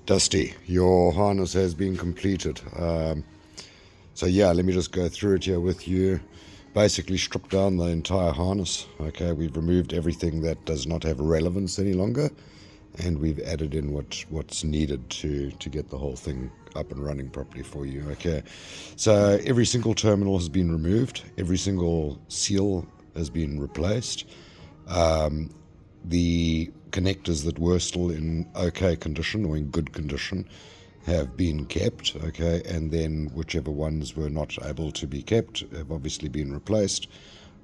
Dusty, your harness has been completed. So yeah, let me just go through it here with you. Basically stripped down the entire harness. Okay, we've removed everything that does not have relevance any longer, and we've added in what's needed to get the whole thing up and running properly for you. Okay, so every single terminal has been removed, every single seal has been replaced. The connectors that were still in okay condition or in good condition have been kept, okay, and then whichever ones were not able to be kept have obviously been replaced,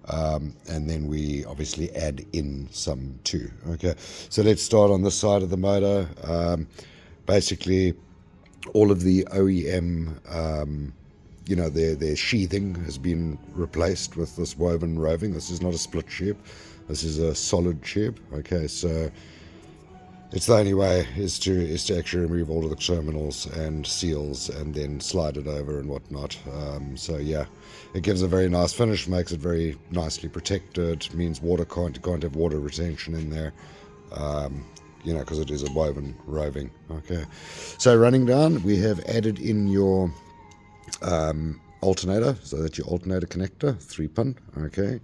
and then we obviously add in some too. Okay, so let's start on this side of the motor. Basically, all of the OEM, their sheathing has been replaced with this woven roving. This is not a split tube. This is a solid tube. Okay, so it's the only way is to actually remove all of the terminals and seals and then slide it over and whatnot. So yeah, it gives a very nice finish, makes it very nicely protected. Means water can't have water retention in there. Because it is a woven roving. Okay, so running down, we have added in your alternator, so that's your alternator connector, 3-pin. Okay,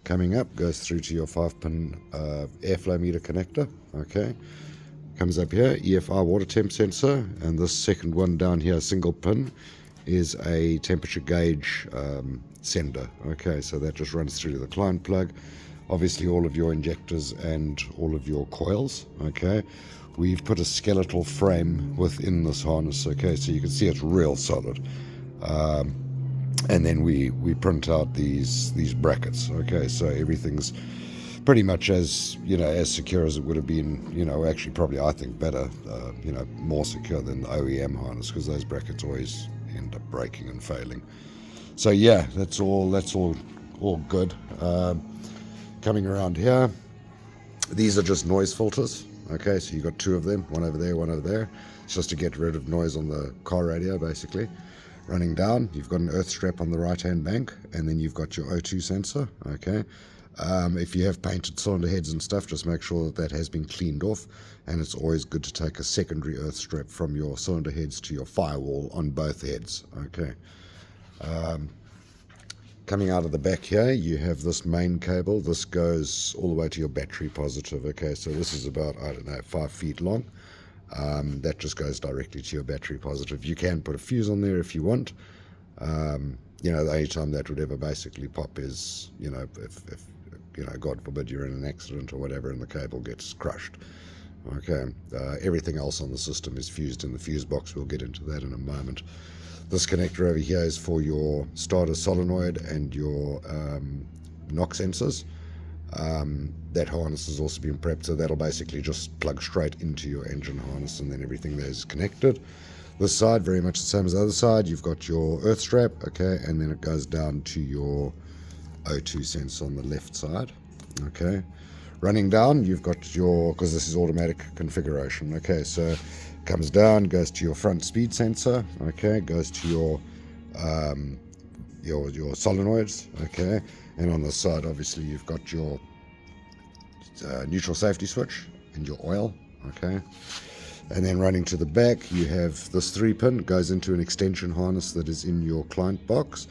coming up goes through to your 5-pin airflow meter connector. Okay, comes up here, EFI water temp sensor, and this second one down here, single pin, is a temperature gauge sender. Okay, so that just runs through to the client plug. Obviously all of your injectors and all of your coils. Okay, we've put a skeletal frame within this harness. Okay, so you can see it's real solid. And then we print out these brackets. Okay, so everything's pretty much as secure as it would have been. Actually probably I think better. More secure than the OEM harness, because those brackets always end up breaking and failing. So yeah, that's all good. Coming around here, these are just noise filters. Okay, so you've got 2 of them, one over there, one over there. It's just to get rid of noise on the car radio, basically. Running down, you've got an earth strap on the right-hand bank, and then you've got your O2 sensor. Okay, if you have painted cylinder heads and stuff, just make sure that has been cleaned off, and it's always good to take a secondary earth strap from your cylinder heads to your firewall on both heads. Okay. Coming out of the back here, you have this main cable. This goes all the way to your battery positive. Okay, so this is about, 5 feet long. That just goes directly to your battery positive. You can put a fuse on there if you want. The only time that would ever basically pop is, if God forbid you're in an accident or whatever and the cable gets crushed. Okay, everything else on the system is fused in the fuse box. We'll get into that in a moment. This connector over here is for your starter solenoid and your knock sensors. That harness has also been prepped, so that'll basically just plug straight into your engine harness, and then everything there is connected. This side, very much the same as the other side. You've got your earth strap, okay, and then it goes down to your O2 sensor on the left side. Okay, running down, you've got your, because this is automatic configuration. Okay, so comes down, goes to your front speed sensor. Okay, goes to your solenoids. Okay, and on the side, obviously, you've got your neutral safety switch and your oil. Okay, and then running to the back, you have this 3-pin, goes into an extension harness that is in your client box,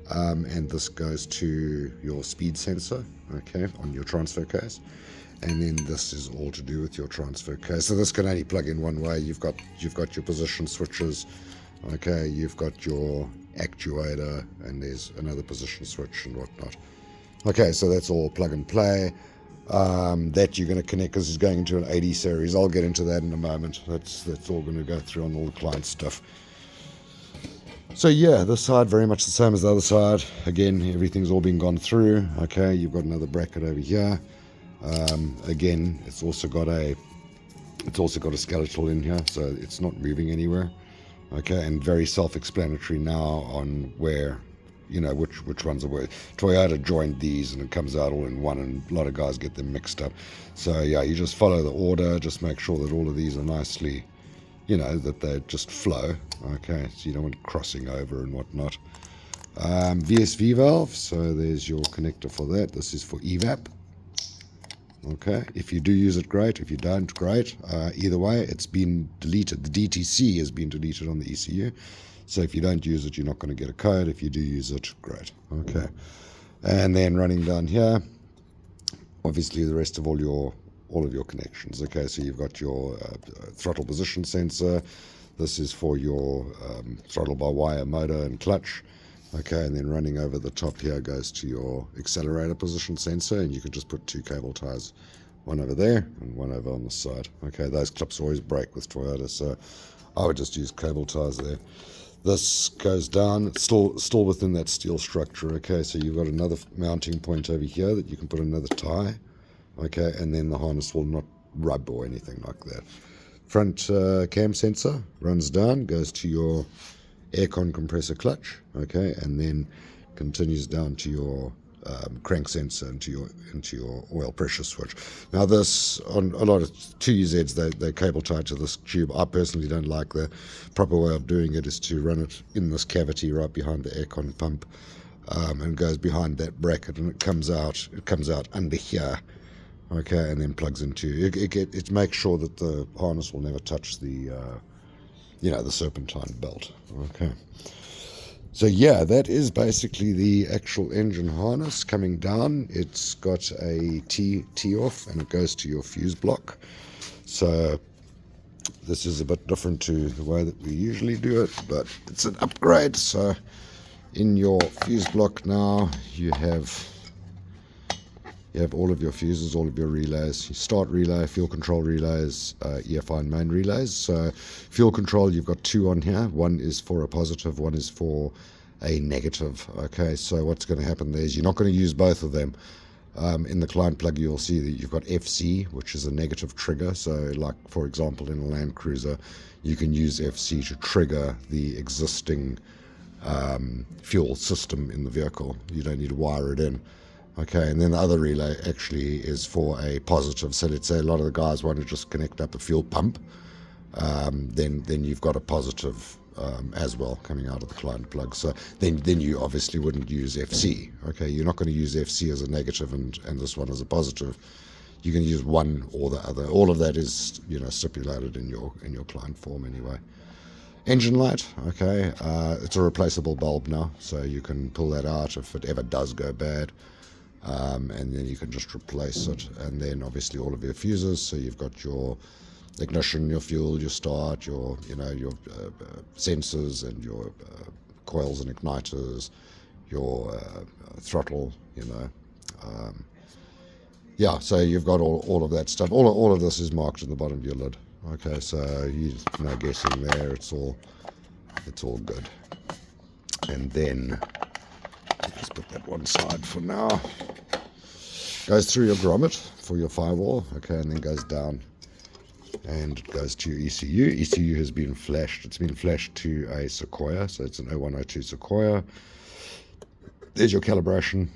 and this goes to your speed sensor. Okay, on your transfer case. And then this is all to do with your transfer case. So this can only plug in one way. You've got your position switches. Okay, you've got your actuator, and there's another position switch and whatnot. Okay, so that's all plug and play. That you're going to connect, because it's going into an 80 series. I'll get into that in a moment. That's all going to go through on all the client stuff. So yeah, this side very much the same as the other side. Again, everything's all been gone through. Okay, you've got another bracket over here. Again, it's also got a skeletal in here, so it's not moving anywhere. Okay, and very self-explanatory now on where, which ones are where. Toyota joined these, and it comes out all in one, and a lot of guys get them mixed up. So yeah, you just follow the order. Just make sure that all of these are nicely, that they just flow. Okay, so you don't want crossing over and whatnot. VSV valve. So there's your connector for that. This is for evap. Okay, if you do use it, great. If you don't, great. Either way, it's been deleted. The DTC has been deleted on the ECU. So if you don't use it, you're not going to get a code. If you do use it, great. Okay, and then running down here, obviously the rest of all of your connections. Okay, so you've got your throttle position sensor. This is for your throttle by wire motor and clutch. Okay, and then running over the top here goes to your accelerator position sensor, and you can just put 2 cable ties, one over there and one over on the side. Okay, those clips always break with Toyota, so I would just use cable ties there. This goes down, it's still within that steel structure. Okay, so you've got another mounting point over here that you can put another tie. Okay, and then the harness will not rub or anything like that. Front cam sensor runs down, goes to your aircon compressor clutch, okay, and then continues down to your crank sensor into your oil pressure switch. Now this, on a lot of 2UZs, they cable tied to this tube. I personally don't like. The proper way of doing it is to run it in this cavity right behind the aircon pump, and goes behind that bracket, and it comes out under here. Okay, and then plugs into it makes sure that the harness will never touch the the serpentine belt. Okay, so yeah, that is basically the actual engine harness coming down. It's got a tee off, and it goes to your fuse block. So this is a bit different to the way that we usually do it, but it's an upgrade. So in your fuse block now, you have all of your fuses, all of your relays, your start relay, fuel control relays, EFI and main relays. So fuel control, you've got 2 on here. One is for a positive, one is for a negative. Okay, so what's going to happen there is you're not going to use both of them. In the client plug, you'll see that you've got FC, which is a negative trigger. So like, for example, in a Land Cruiser, you can use FC to trigger the existing fuel system in the vehicle. You don't need to wire it in. Okay, and then the other relay actually is for a positive. So let's say a lot of the guys want to just connect up a fuel pump, then you've got a positive as well coming out of the client plug. So then you obviously wouldn't use FC. Okay, you're not going to use FC as a negative and this one as a positive. You can use one or the other. All of that is stipulated in your client form anyway. Engine light, okay, it's a replaceable bulb now, so you can pull that out if it ever does go bad. And then you can just replace it, and then obviously all of your fuses. So you've got your ignition, your fuel, your start, your sensors, and your coils and igniters, your throttle. So you've got all of that stuff. All of this is marked at the bottom of your lid. Okay, so you're no guessing there. It's all good. And then just put that one side for now. Goes through your grommet for your firewall, okay, and then goes down and it goes to your ECU. ECU has been flashed. It's been flashed to a Sequoia, so it's an 0102 Sequoia. There's your calibration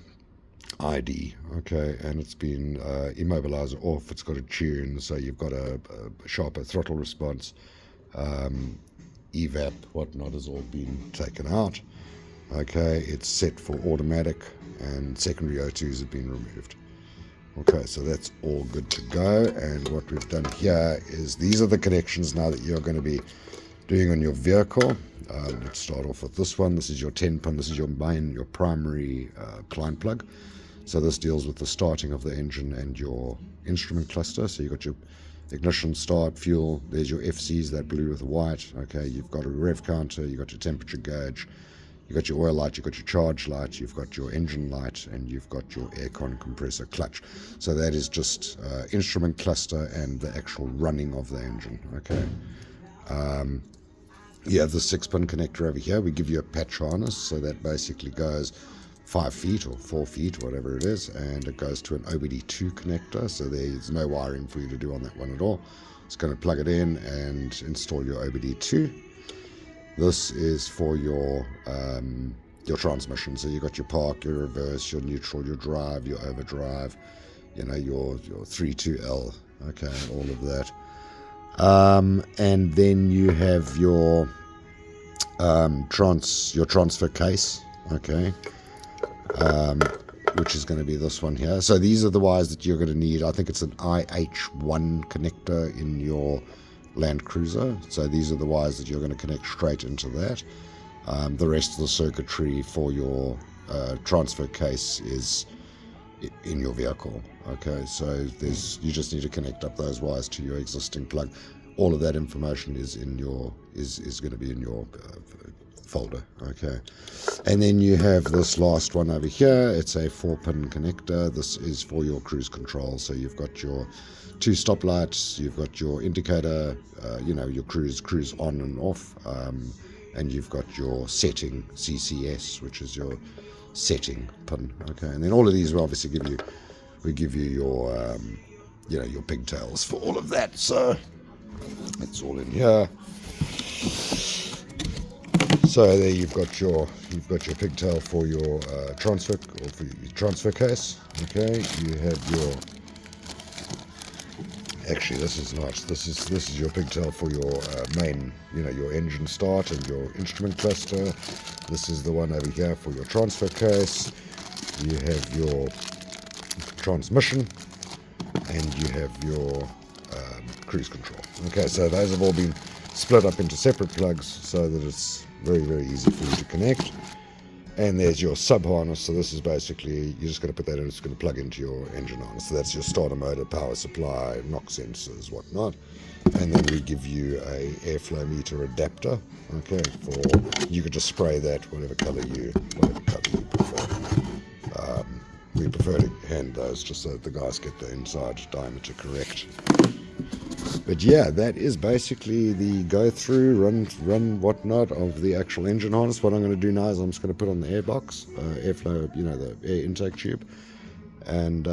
ID, okay, and it's been immobilizer off. It's got a tune, so you've got a sharper throttle response. EVAP, whatnot, has all been taken out. Okay, it's set for automatic, and secondary O2s have been removed. Okay, so that's all good to go. And what we've done here is these are the connections now that you're going to be doing on your vehicle. Let's start off with this one. This is your 10-pin. This is your primary client plug. So this deals with the starting of the engine and your instrument cluster. So you've got your ignition, start, fuel. There's your FCs, that blue with the white. Okay, you've got a rev counter. You've got your temperature gauge. You've got your oil light, you've got your charge light, you've got your engine light, and you've got your aircon compressor clutch. So that is just instrument cluster and the actual running of the engine. Okay. You have the 6-pin connector over here. We give you a patch harness, so that basically goes 5 feet or 4 feet, whatever it is, and it goes to an OBD2 connector. So there's no wiring for you to do on that one at all. It's going to plug it in and install your OBD2. This is for your transmission. So you've got your park, your reverse, your neutral, your drive, your overdrive, your 3.2L, okay, all of that. And then you have your transfer case, okay. which is going to be this one here. So these are the wires that you're going to need. I think it's an IH1 connector in your Land Cruiser. So these are the wires that you're going to connect straight into that. The rest of the circuitry for your transfer case is in your vehicle. Okay, so you just need to connect up those wires to your existing plug. All of that information is in your is going to be in your folder. Okay, and then you have this last one over here. It's a 4-pin connector. This is for your cruise control. So you've got your 2 stoplights, you've got your indicator, your cruise on and off, and you've got your setting CCS, which is your setting pin. Okay, and then all of these will obviously give you your your pigtails for all of that. So it's all in here. So there you've got your pigtail for your transfer case. Okay, you have your. Actually, this is not. This is your pigtail for your main, your engine start and your instrument cluster. This is the one over here for your transfer case. You have your transmission, and you have your cruise control. Okay, so those have all been split up into separate plugs so that it's very, very easy for you to connect. And there's your sub harness. So this is basically, you just got to put that in. It's going to plug into your engine harness. So that's your starter motor, power supply, knock sensors, whatnot. And then we give you a airflow meter adapter. Okay, you could just spray that whatever color you prefer. We prefer to hand those just so that the guys get the inside diameter correct. But yeah, that is basically the go through, run whatnot of the actual engine harness. What I'm going to do now is I'm just going to put on the airbox, airflow, the air intake tube, and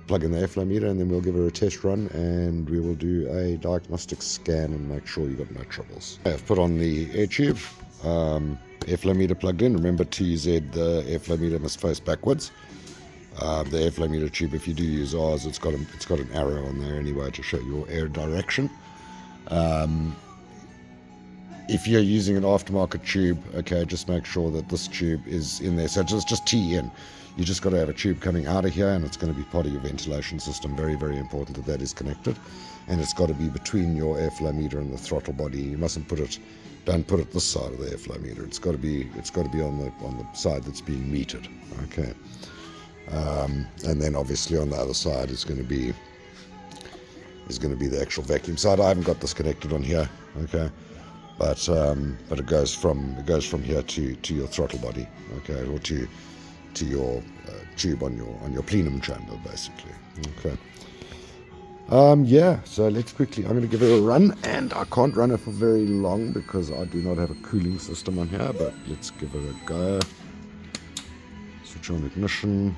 plug in the airflow meter, and then we'll give her a test run, and we will do a diagnostic scan and make sure you've got no troubles. I've put on the air tube, airflow meter plugged in. Remember, TZ, the airflow meter must face backwards. The airflow meter tube, if you do use ours, it's got an arrow on there anyway to show your air direction. If you're using an aftermarket tube, okay, just make sure that this tube is in there. So just tee in. You just got to have a tube coming out of here, and it's going to be part of your ventilation system. Very, very important that is connected, and it's got to be between your airflow meter and the throttle body. You mustn't don't put it this side of the airflow meter. It's got to be on the side that's being metered. Okay. And then obviously on the other side is going to be the actual vacuum side. I haven't got this connected on here, okay, but it goes from here to your throttle body, okay, or to your tube on your plenum chamber, basically. Okay. Yeah, so let's quickly, I'm going to give it a run, and I can't run it for very long because I do not have a cooling system on here, but let's give it a go. Switch on ignition.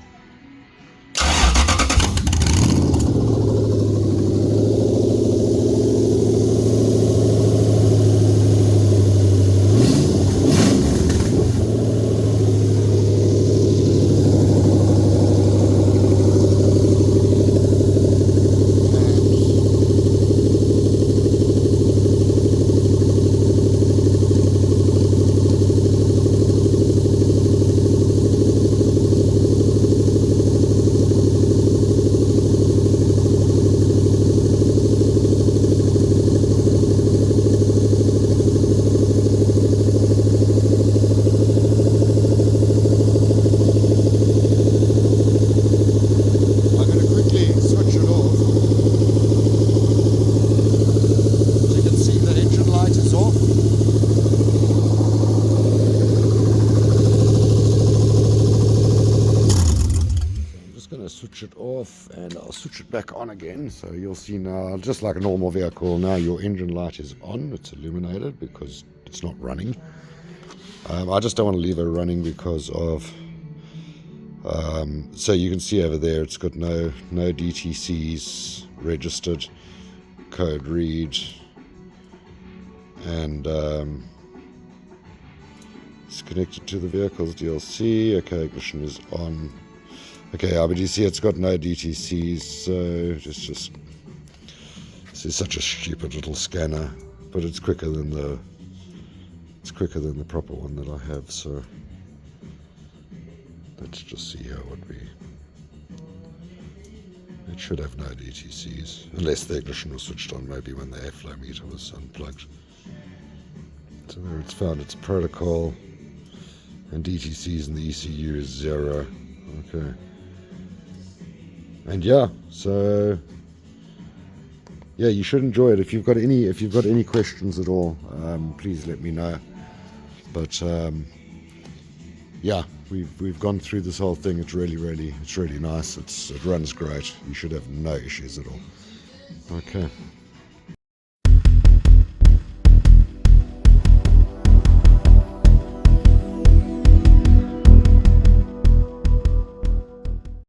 Switch it off, and I'll switch it back on again. So you'll see now, just like a normal vehicle, now your engine light is on. It's illuminated because it's not running. I just don't want to leave it running because of so you can see over there it's got no DTCs registered, code read, and it's connected to the vehicle's DLC. Okay, ignition is on. Okay, but you see it's got no DTCs, so this is such a stupid little scanner, but it's quicker than the proper one that I have. So let's just see here what it should have no DTCs, unless the ignition was switched on, maybe when the airflow meter was unplugged. So there it's found its protocol, and DTCs in the ECU is 0. Okay. And yeah, so yeah, you should enjoy it. If you've got any questions at all, please let me know. But yeah, we've gone through this whole thing. It's really nice. It runs great. You should have no issues at all. Okay.